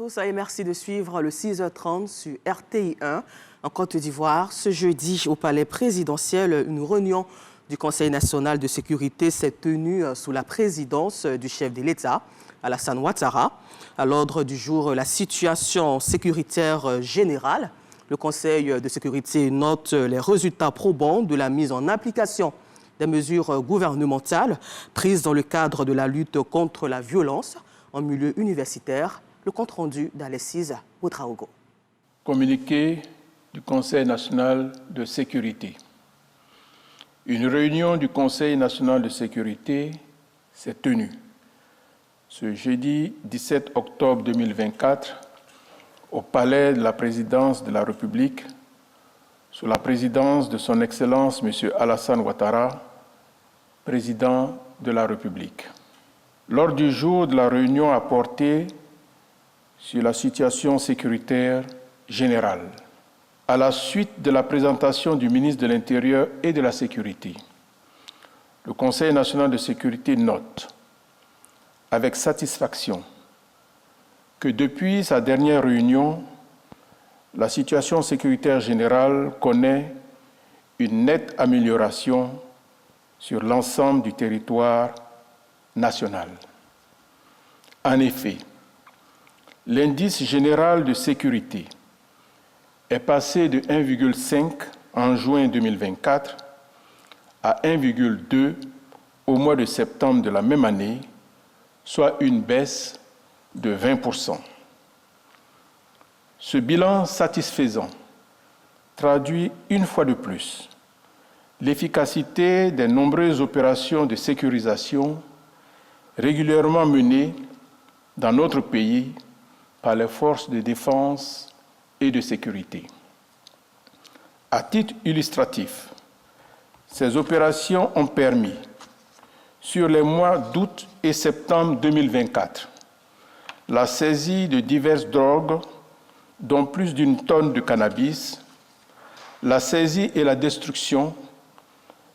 tous et merci de suivre le 6h30 sur RTI1 en Côte d'Ivoire. Ce jeudi, au palais présidentiel, une réunion du Conseil national de sécurité s'est tenue sous la présidence du chef de l'État, Alassane Ouattara. À l'ordre du jour, la situation sécuritaire générale. Le Conseil de sécurité note les résultats probants de la mise en application des mesures gouvernementales prises dans le cadre de la lutte contre la violence en milieu universitaire. Le compte-rendu d'Alexis Ouedraogo. Communiqué du Conseil national de sécurité. Une réunion du Conseil national de sécurité s'est tenue ce jeudi 17 octobre 2024 au palais de la présidence de la République sous la présidence de son Excellence M. Alassane Ouattara, président de la République. L'ordre du jour de la réunion a porté sur la situation sécuritaire générale. À la suite de la présentation du ministre de l'Intérieur et de la Sécurité, le Conseil national de sécurité note avec satisfaction que depuis sa dernière réunion, la situation sécuritaire générale connaît une nette amélioration sur l'ensemble du territoire national. En effet, l'indice général de sécurité est passé de 1,5 en juin 2024 à 1,2 au mois de septembre de la même année, soit une baisse de 20%. Ce bilan satisfaisant traduit une fois de plus l'efficacité des nombreuses opérations de sécurisation régulièrement menées dans notre pays par les forces de défense et de sécurité. À titre illustratif, ces opérations ont permis, sur les mois d'août et septembre 2024, la saisie de diverses drogues, dont plus d'une tonne de cannabis, la saisie et la destruction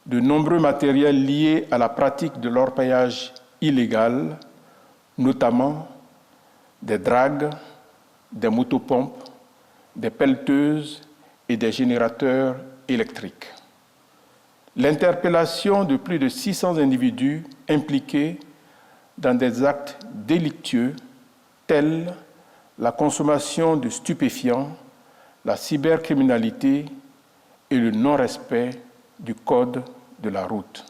de nombreux matériels liés à la pratique de l'orpaillage illégal, notamment des dragues, des motopompes, des pelleteuses et des générateurs électriques. L'interpellation de plus de 600 individus impliqués dans des actes délictueux tels la consommation de stupéfiants, la cybercriminalité et le non-respect du code de la route.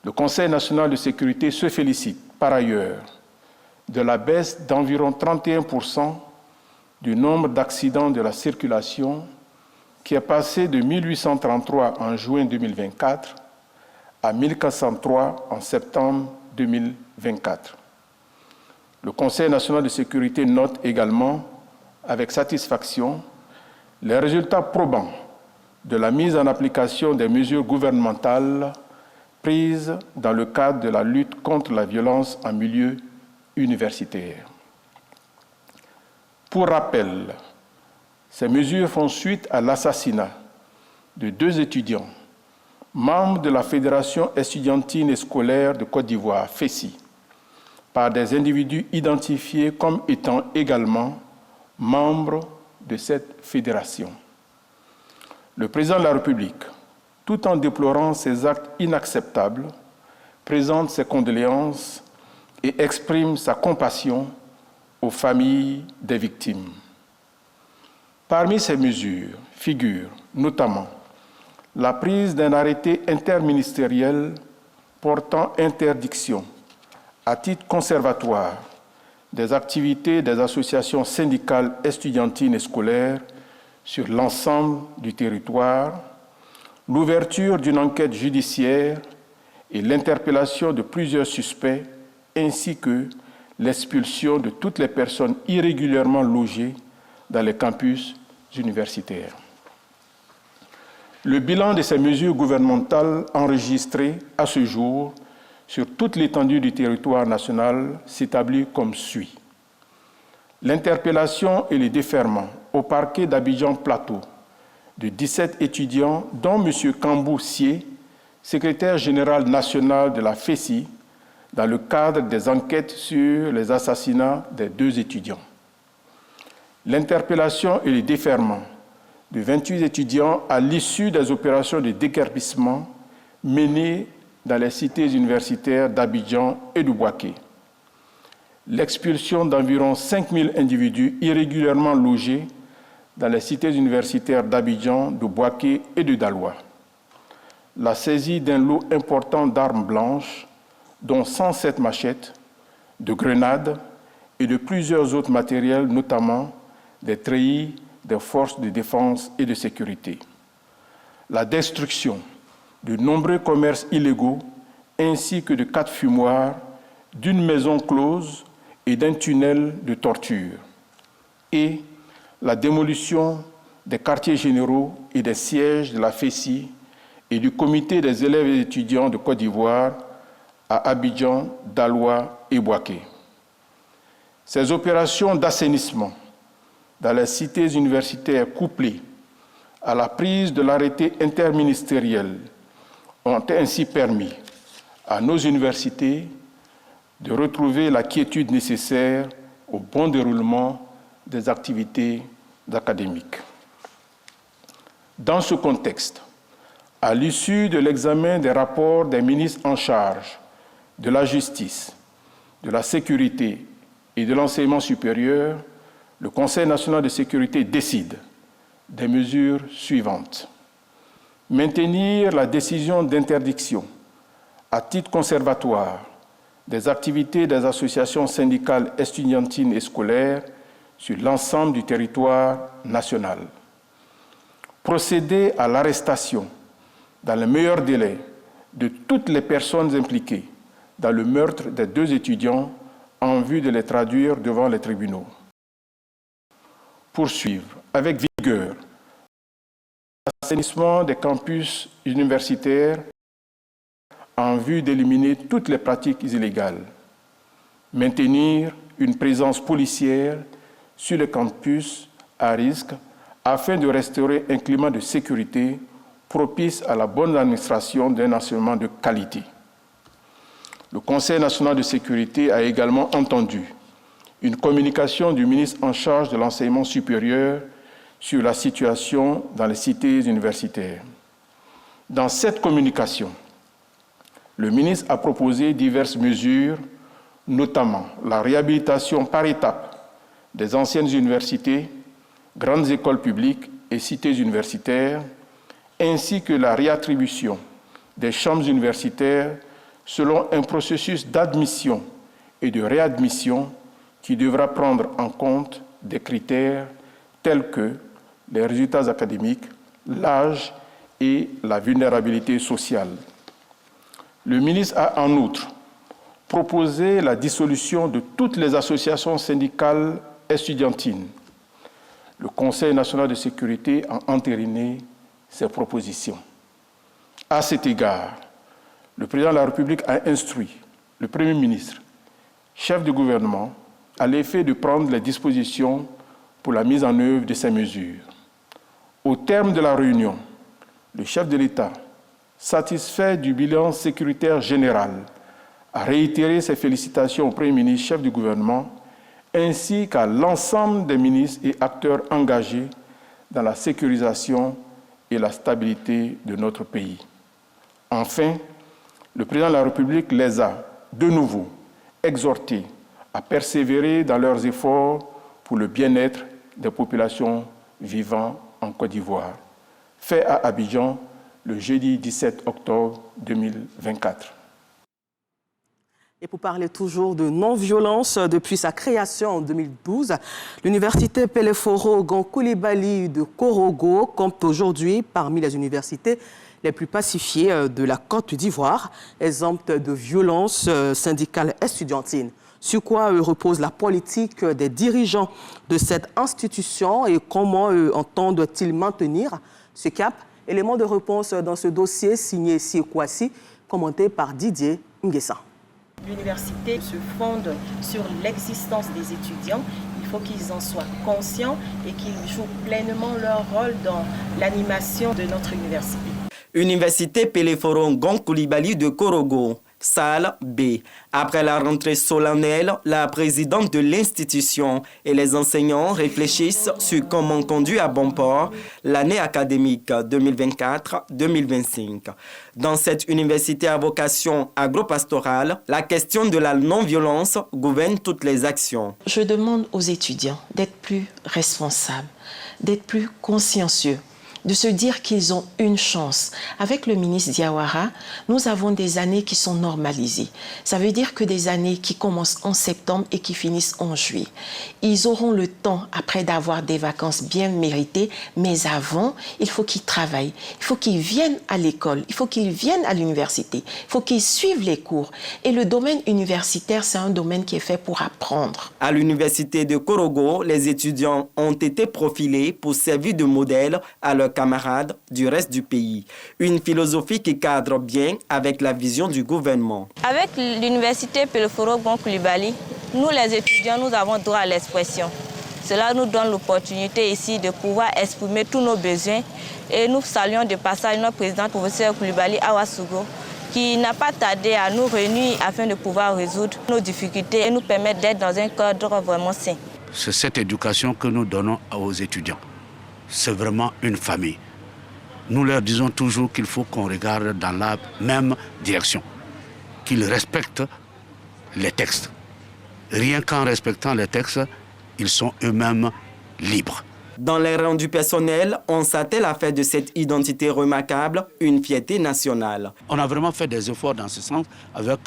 Le Conseil national de sécurité se félicite par ailleurs de la baisse d'environ 31% du nombre d'accidents de la circulation qui est passé de 1833 en juin 2024 à 1403 en septembre 2024. Le Conseil national de sécurité note également avec satisfaction les résultats probants de la mise en application des mesures gouvernementales prises dans le cadre de la lutte contre la violence en milieu universitaire. Pour rappel, ces mesures font suite à l'assassinat de 2 étudiants, membres de la Fédération estudiantine et scolaire de Côte d'Ivoire, FESI, par des individus identifiés comme étant également membres de cette fédération. Le président de la République, tout en déplorant ces actes inacceptables, présente ses condoléances et exprime sa compassion aux familles des victimes. Parmi ces mesures figure notamment la prise d'un arrêté interministériel portant interdiction à titre conservatoire des activités des associations syndicales estudiantines et scolaires sur l'ensemble du territoire, l'ouverture d'une enquête judiciaire et l'interpellation de plusieurs suspects, ainsi que l'expulsion de toutes les personnes irrégulièrement logées dans les campus universitaires. Le bilan de ces mesures gouvernementales enregistrées à ce jour sur toute l'étendue du territoire national s'établit comme suit. L'interpellation et le déferment au parquet d'Abidjan Plateau de 17 étudiants, dont M. Kambou Sié, secrétaire général national de la FESI, dans le cadre des enquêtes sur les assassinats des 2 étudiants. l'interpellation et le déferment de 28 étudiants à l'issue des opérations de déguerpissement menées dans les cités universitaires d'Abidjan et de Bouaké, l'expulsion d'environ 5000 individus irrégulièrement logés dans les cités universitaires d'Abidjan, de Bouaké et de Daloa, la saisie d'un lot important d'armes blanches, dont 107 machettes, de grenades et de plusieurs autres matériels, notamment des treillis des forces de défense et de sécurité. La destruction de nombreux commerces illégaux ainsi que de 4 fumoirs, d'une maison close et d'un tunnel de torture. Et la démolition des quartiers généraux et des sièges de la FESI et du comité des élèves et étudiants de Côte d'Ivoire à Abidjan, Daloa et Bouaké. Ces opérations d'assainissement dans les cités universitaires couplées à la prise de l'arrêté interministériel ont ainsi permis à nos universités de retrouver la quiétude nécessaire au bon déroulement des activités académiques. Dans ce contexte, à l'issue de l'examen des rapports des ministres en charge de la justice, de la sécurité et de l'enseignement supérieur, le Conseil national de sécurité décide des mesures suivantes. Maintenir la décision d'interdiction à titre conservatoire des activités des associations syndicales estudiantines et scolaires sur l'ensemble du territoire national. Procéder à l'arrestation dans les meilleurs délais de toutes les personnes impliquées dans le meurtre des 2 étudiants en vue de les traduire devant les tribunaux. Poursuivre avec vigueur l'assainissement des campus universitaires en vue d'éliminer toutes les pratiques illégales. Maintenir une présence policière sur les campus à risque afin de restaurer un climat de sécurité propice à la bonne administration d'un enseignement de qualité. Le Conseil national de sécurité a également entendu une communication du ministre en charge de l'enseignement supérieur sur la situation dans les cités universitaires. Dans cette communication, le ministre a proposé diverses mesures, notamment la réhabilitation par étapes des anciennes universités, grandes écoles publiques et cités universitaires, ainsi que la réattribution des chambres universitaires selon un processus d'admission et de réadmission qui devra prendre en compte des critères tels que les résultats académiques, l'âge et la vulnérabilité sociale. Le ministre a en outre proposé la dissolution de toutes les associations syndicales estudiantines. Le Conseil national de sécurité a entériné ces propositions. À cet égard, le président de la République a instruit le Premier ministre, chef du gouvernement, à l'effet de prendre les dispositions pour la mise en œuvre de ces mesures. Au terme de la réunion, le chef de l'État, satisfait du bilan sécuritaire général, a réitéré ses félicitations au Premier ministre, chef du gouvernement, ainsi qu'à l'ensemble des ministres et acteurs engagés dans la sécurisation et la stabilité de notre pays. Enfin, le président de la République les a de nouveau exhortés à persévérer dans leurs efforts pour le bien-être des populations vivant en Côte d'Ivoire. Fait à Abidjan le jeudi 17 octobre 2024. Et pour parler toujours de non-violence, depuis sa création en 2012, l'université Peleforo Gong-Coulibaly de Korogo compte aujourd'hui parmi les universités les plus pacifiées de la Côte d'Ivoire, exemptes de violences syndicales estudiantines. Sur quoi repose la politique des dirigeants de cette institution et comment entendent-ils maintenir ce cap? Élément de réponse dans ce dossier signé Siekwasi, commenté par Didier Nguessa. L'université se fonde sur l'existence des étudiants. Il faut qu'ils en soient conscients et qu'ils jouent pleinement leur rôle dans l'animation de notre université. Université Peleforo Gong-Coulibaly de Korogo. salle B. Après la rentrée solennelle, la présidente de l'institution et les enseignants réfléchissent sur comment conduire à bon port l'année académique 2024-2025. Dans cette université à vocation agro-pastorale, la question de la non-violence gouverne toutes les actions. Je demande aux étudiants d'être plus responsables, d'être plus consciencieux, de se dire qu'ils ont une chance. Avec le ministre Diawara, nous avons des années qui sont normalisées. Ça veut dire que des années qui commencent en septembre et qui finissent en juillet. Ils auront le temps, après, d'avoir des vacances bien méritées, mais avant, il faut qu'ils travaillent. Il faut qu'ils viennent à l'école, il faut qu'ils viennent à l'université, il faut qu'ils suivent les cours. Et le domaine universitaire, c'est un domaine qui est fait pour apprendre. À l'université de Korogo, les étudiants ont été profilés pour servir de modèle à leurs camarades du reste du pays. Une philosophie qui cadre bien avec la vision du gouvernement. Avec l'université Peleforo-Gon Coulibaly, nous les étudiants, nous avons droit à l'expression. Cela nous donne l'opportunité ici de pouvoir exprimer tous nos besoins et nous saluons de passage notre président, professeur Coulibaly Awasugo, qui n'a pas tardé à nous réunir afin de pouvoir résoudre nos difficultés et nous permettre d'être dans un cadre vraiment sain. C'est cette éducation que nous donnons aux étudiants. C'est vraiment une famille. Nous leur disons toujours qu'il faut qu'on regarde dans la même direction, qu'ils respectent les textes. Rien qu'en respectant les textes, ils sont eux-mêmes libres. Dans les rangs du personnel, on s'attelle à faire de cette identité remarquable une fierté nationale. On a vraiment fait des efforts dans ce sens avec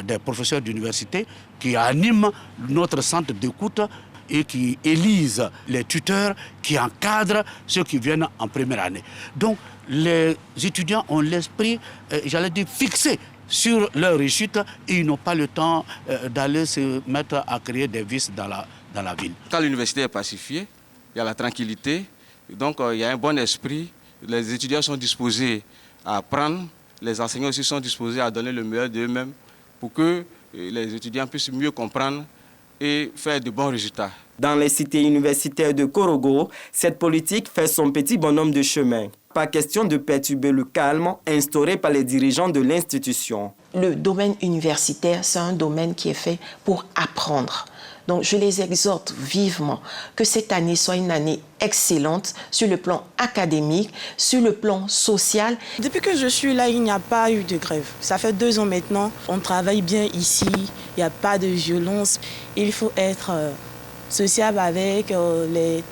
des professeurs d'université qui animent notre centre d'écoute et qui élisent les tuteurs qui encadrent ceux qui viennent en première année. Donc les étudiants ont l'esprit, j'allais dire, fixé sur leur réussite et ils n'ont pas le temps d'aller se mettre à créer des vices dans la ville. Quand l'université est pacifiée, il y a la tranquillité, donc il y a un bon esprit. Les étudiants sont disposés à apprendre, les enseignants aussi sont disposés à donner le meilleur d'eux-mêmes pour que les étudiants puissent mieux comprendre et faire de bons résultats. Dans les cités universitaires de Korogo, cette politique fait son petit bonhomme de chemin. Pas question de perturber le calme instauré par les dirigeants de l'institution. Le domaine universitaire, c'est un domaine qui est fait pour apprendre. Donc, je les exhorte vivement que cette année soit une année excellente sur le plan académique, sur le plan social. Depuis que je suis là, il n'y a pas eu de grève. Ça fait 2 ans maintenant. On travaille bien ici. Il n'y a pas de violence. Il faut être sociable avec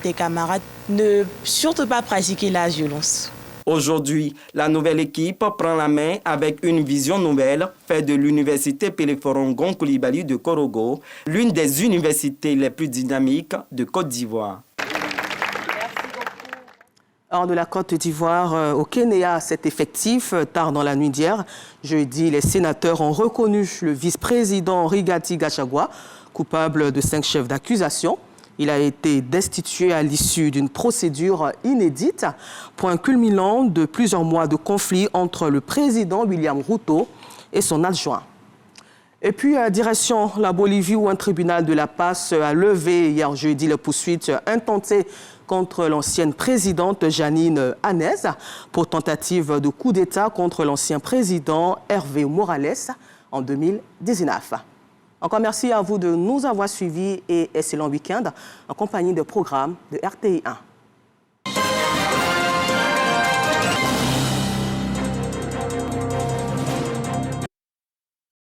tes camarades. Ne surtout pas pratiquer la violence. Aujourd'hui, la nouvelle équipe prend la main avec une vision nouvelle faite de l'université Peleforo-Gon Coulibaly de Korogo, l'une des universités les plus dynamiques de Côte d'Ivoire. Hors de la Côte d'Ivoire, au Kenya, cet effectif, tard dans la nuit d'hier, jeudi, les sénateurs ont reconnu le vice-président Rigathi Gachagua, coupable de 5 chefs d'accusation. Il a été destitué à l'issue d'une procédure inédite, point culminant de plusieurs mois de conflit entre le président William Ruto et son adjoint. Et puis, direction la Bolivie, où un tribunal de la Paz a levé hier jeudi les poursuites intentées contre l'ancienne présidente Janine Áñez pour tentative de coup d'État contre l'ancien président Hervé Morales en 2019. Encore merci à vous de nous avoir suivis et excellent week-end en compagnie de programmes de RTI 1.